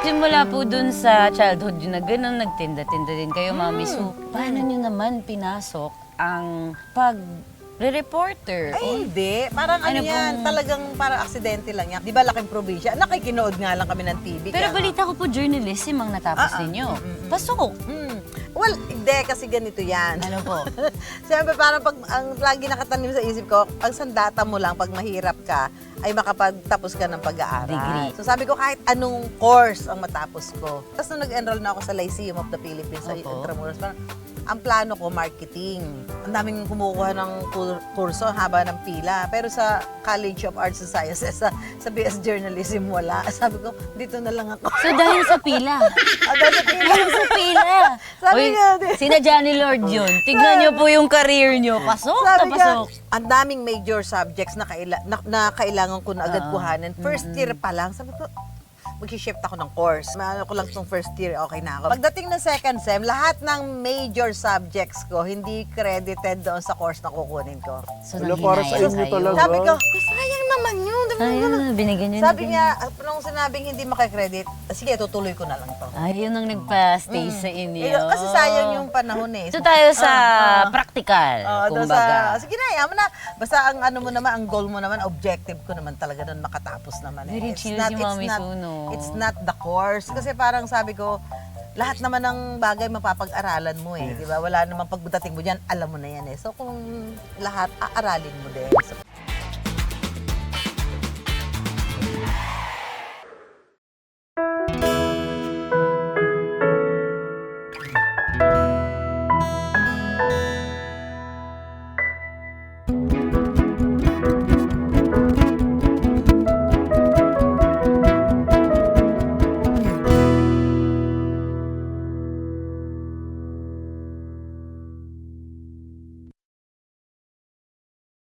simula po dun sa childhood yun na gano'n, nagtinda-tinda din kayo, Mami. So, paano nyo naman pinasok ang pag-reporter? Ay, hindi. Parang ano yan, talagang parang aksidente lang yan. Di ba laking probinsya? Nakikinood nga lang kami ng TV. Pero balita ko po, journalism ang natapos ninyo. Pasok! Well, hindi kasi ganito yan. Ano po? Siyempre parang pag ang lagi nakatanim sa isip ko, ang sandata mo lang pag mahirap ka, ay makapagtapos ka ng pag-aaral. Degree. So sabi ko kahit anong course ang matapos ko. Tapos nung nag-enroll na ako sa Lyceum of the Philippines sa Opo. Intramuros, parang ang plano ko, marketing. Ang daming kumukuha ng kurso, haba ng pila. Pero sa College of Arts and Sciences, sa BS Journalism, wala. Sabi ko, dito na lang ako. So, dahil sa pila. Dahil sa pila. Dahil sa pila. Sabi Uy, nga, sinadya ni Lord yun. Tignan nyo po yung career nyo. Pasok na Sabi nga, pasok. ang daming major subjects na, na kailangan ko na agad kuhanin. First year pa lang, sabi ko, mag-shift ako ng course. Maano ko lang itong first year, okay na ako. Pagdating ng second sem, lahat ng major subjects ko, hindi credited doon sa course na kukunin ko. So, Wala, para sa nanghinayang inyo sa'yo. talaga. Sabi ko, sayang naman yun. Ayun, binigyan nyo. Sabi niya, nung sinabing hindi makikredit, sige, tutuloy ko na lang to. Ayun ang nagpa-stay sa inyo. Kasi sayang yung panahon eh. So tayo sa practical, Doon kumbaga. sige na, yaman na. Basta ang ano mo naman, ang goal mo naman, objective ko naman talaga doon makatapos naman. Very chill si Mami Suno. It's not the course. Kasi parang sabi ko, lahat naman ng bagay mapapag-aralan mo eh. Di ba? Wala namang pagdating mo dyan, alam mo na yan eh. So kung lahat, aaralin mo din. So,